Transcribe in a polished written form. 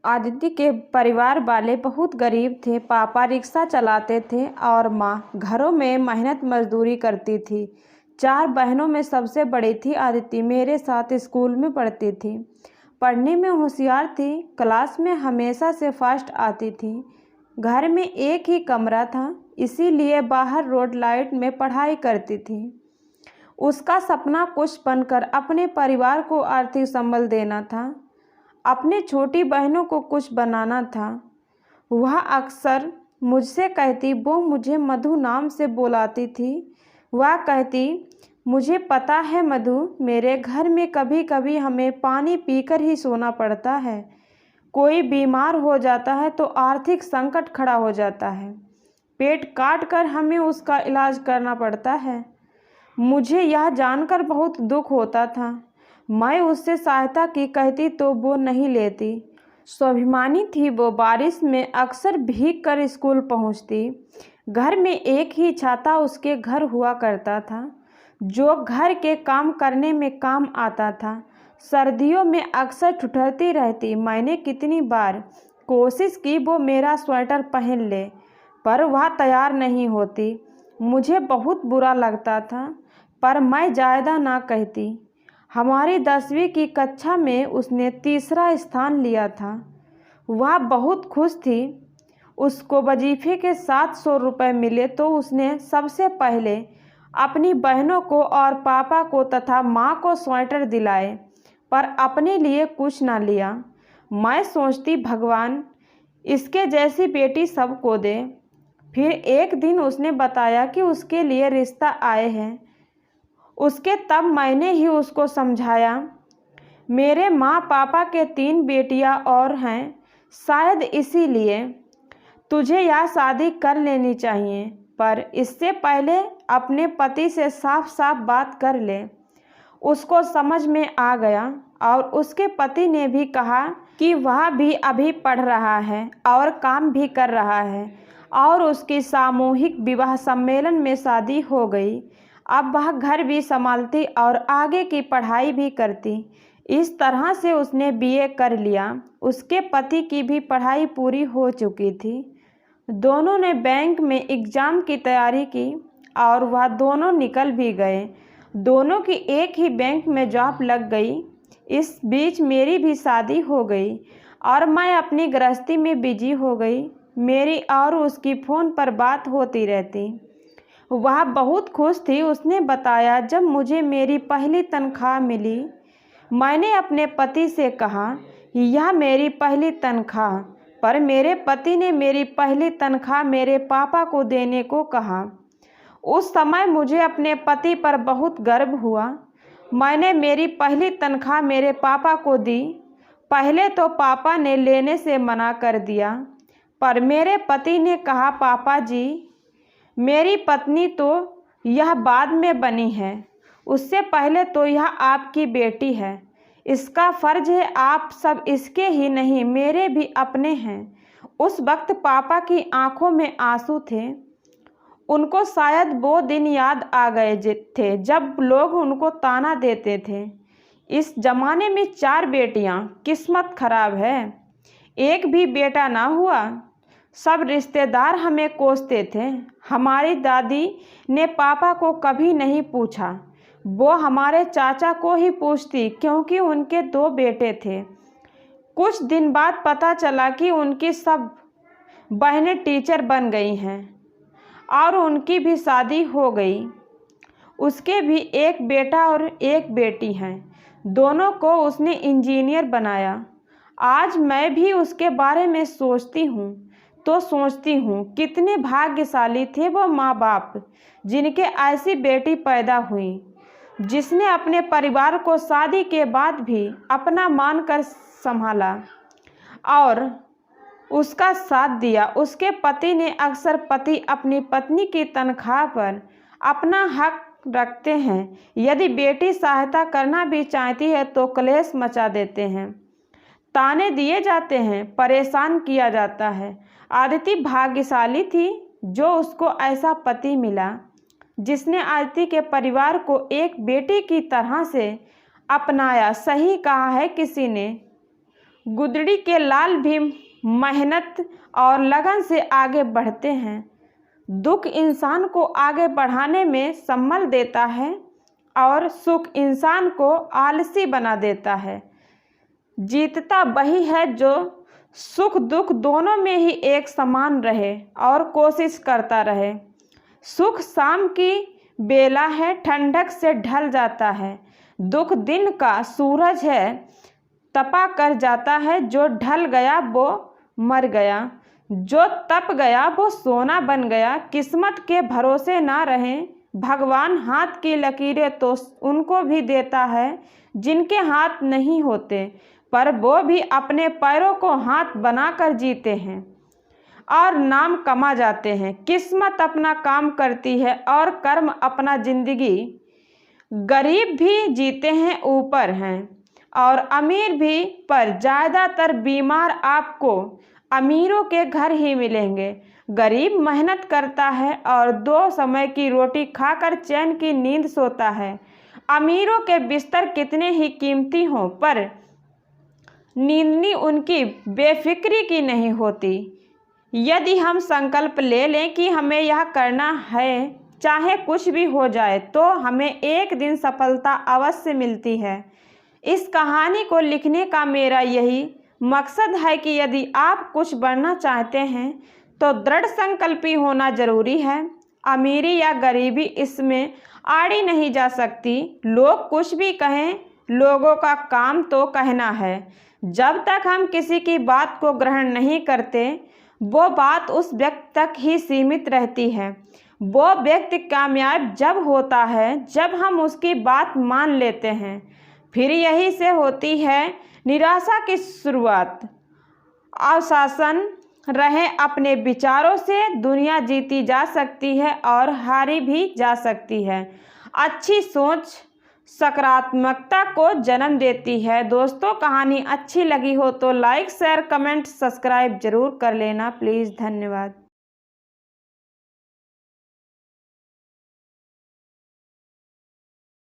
आदित्य के परिवार वाले बहुत गरीब थे। पापा रिक्शा चलाते थे और माँ घरों में मेहनत मजदूरी करती थी। 4 बहनों में सबसे बड़ी थी आदित्य। मेरे साथ स्कूल में पढ़ती थी। पढ़ने में होशियार थी। क्लास में हमेशा से फर्स्ट आती थी। घर में एक ही कमरा था, इसीलिए बाहर रोड लाइट में पढ़ाई करती थी। उसका सपना कुछ बनकर अपने परिवार को आर्थिक संबल देना था। अपने छोटी बहनों को कुछ बनाना था। वह अक्सर मुझसे कहती, वो मुझे मधु नाम से बुलाती थी। वह कहती, मुझे पता है मधु, मेरे घर में कभी कभी हमें पानी पीकर ही सोना पड़ता है। कोई बीमार हो जाता है तो आर्थिक संकट खड़ा हो जाता है। पेट काट कर हमें उसका इलाज करना पड़ता है। मुझे यह जानकर बहुत दुख होता था। मैं उससे सहायता की कहती तो वो नहीं लेती। स्वाभिमानी थी वो। बारिश में अक्सर भीग कर स्कूल पहुंचती। घर में एक ही छाता उसके घर हुआ करता था, जो घर के काम करने में काम आता था। सर्दियों में अक्सर ठिठुरती रहती। मैंने कितनी बार कोशिश की वो मेरा स्वेटर पहन ले, पर वह तैयार नहीं होती। मुझे बहुत बुरा लगता था, पर मैं ज़्यादा ना कहती। हमारी 10वीं की कक्षा में उसने तीसरा स्थान लिया था। वह बहुत खुश थी। उसको वजीफे के 700 रुपये मिले तो उसने सबसे पहले अपनी बहनों को और पापा को तथा माँ को स्वेटर दिलाए, पर अपने लिए कुछ ना लिया। मैं सोचती, भगवान इसके जैसी बेटी सबको दे। फिर एक दिन उसने बताया कि उसके लिए रिश्ता आए हैं। उसके तब मैंने ही उसको समझाया, मेरे माँ पापा के 3 बेटियाँ और हैं, शायद इसीलिए तुझे यह शादी कर लेनी चाहिए, पर इससे पहले अपने पति से साफ साफ बात कर ले। उसको समझ में आ गया और उसके पति ने भी कहा कि वह भी अभी पढ़ रहा है और काम भी कर रहा है, और उसकी सामूहिक विवाह सम्मेलन में शादी हो गई। अब वह घर भी संभालती और आगे की पढ़ाई भी करती। इस तरह से उसने बीए कर लिया। उसके पति की भी पढ़ाई पूरी हो चुकी थी। दोनों ने बैंक में एग्ज़ाम की तैयारी की और वह दोनों निकल भी गए। दोनों की एक ही बैंक में जॉब लग गई। इस बीच मेरी भी शादी हो गई और मैं अपनी गृहस्थी में बिजी हो गई। मेरी और उसकी फ़ोन पर बात होती रहती। वह बहुत खुश थी। उसने बताया, जब मुझे मेरी पहली तनख्वाह मिली, मैंने अपने पति से कहा, यह मेरी पहली तनख्वाह, पर मेरे पति ने मेरी पहली तनख्वाह मेरे पापा को देने को कहा। उस समय मुझे अपने पति पर बहुत गर्व हुआ। मैंने मेरी पहली तनख्वाह मेरे पापा को दी। पहले तो पापा ने लेने से मना कर दिया, पर मेरे पति ने कहा, पापा जी, मेरी पत्नी तो यह बाद में बनी है, उससे पहले तो यह आपकी बेटी है। इसका फ़र्ज है आप सब इसके ही नहीं मेरे भी अपने हैं। उस वक्त पापा की आंखों में आंसू थे। उनको शायद वो दिन याद आ गए थे जब लोग उनको ताना देते थे, इस ज़माने में 4 बेटियां, किस्मत खराब है, एक भी बेटा ना हुआ। सब रिश्तेदार हमें कोसते थे। हमारी दादी ने पापा को कभी नहीं पूछा। वो हमारे चाचा को ही पूछती, क्योंकि उनके 2 बेटे थे। कुछ दिन बाद पता चला कि उनकी सब बहनें टीचर बन गई हैं और उनकी भी शादी हो गई। उसके भी एक बेटा और एक बेटी हैं। दोनों को उसने इंजीनियर बनाया। आज मैं भी उसके बारे में सोचती हूँ तो सोचती हूँ, कितने भाग्यशाली थे वो माँ बाप जिनके ऐसी बेटी पैदा हुई, जिसने अपने परिवार को शादी के बाद भी अपना मानकर संभाला और उसका साथ दिया। उसके पति ने अक्सर अपनी पत्नी की तनख्वाह पर अपना हक रखते हैं। यदि बेटी सहायता करना भी चाहती है तो कलेश मचा देते हैं, ताने दिए जाते हैं, परेशान किया जाता है। आदिति भाग्यशाली थी जो उसको ऐसा पति मिला, जिसने आदिति के परिवार को एक बेटी की तरह से अपनाया। सही कहा है किसी ने, गुदड़ी के लाल भी मेहनत और लगन से आगे बढ़ते हैं। दुख इंसान को आगे बढ़ाने में सम्मल देता है और सुख इंसान को आलसी बना देता है। जीतता वही है जो सुख दुख दोनों में ही एक समान रहे और कोशिश करता रहे। सुख शाम की बेला है, ठंडक से ढल जाता है। दुख दिन का सूरज है, तपा कर जाता है। जो ढल गया वो मर गया, जो तप गया वो सोना बन गया। किस्मत के भरोसे ना रहें, भगवान हाथ की लकीरें तो उनको भी देता है जिनके हाथ नहीं होते, पर वो भी अपने पैरों को हाथ बनाकर जीते हैं और नाम कमा जाते हैं। किस्मत अपना काम करती है और कर्म अपना जिंदगी। गरीब भी जीते हैं ऊपर हैं और अमीर भी, पर ज़्यादातर बीमार आपको अमीरों के घर ही मिलेंगे। गरीब मेहनत करता है और 2 समय की रोटी खाकर चैन की नींद सोता है। अमीरों के बिस्तर कितने ही कीमती हों, पर नींदनी उनकी बेफिक्री की नहीं होती। यदि हम संकल्प ले लें कि हमें यह करना है, चाहे कुछ भी हो जाए, तो हमें एक दिन सफलता अवश्य मिलती है। इस कहानी को लिखने का मेरा यही मकसद है कि यदि आप कुछ बनना चाहते हैं तो दृढ़ संकल्पी होना जरूरी है। अमीरी या गरीबी इसमें आड़ी नहीं जा सकती। लोग कुछ भी कहें, लोगों का काम तो कहना है। जब तक हम किसी की बात को ग्रहण नहीं करते, वो बात उस व्यक्ति तक ही सीमित रहती है। वो व्यक्ति कामयाब जब होता है जब हम उसकी बात मान लेते हैं। फिर यही से होती है निराशा की शुरुआत। अनुशासन रहे अपने विचारों से, दुनिया जीती जा सकती है और हारी भी जा सकती है। अच्छी सोच सकारात्मकता को जन्म देती है। दोस्तों, कहानी अच्छी लगी हो तो लाइक शेयर कमेंट सब्सक्राइब जरूर कर लेना प्लीज़। धन्यवाद।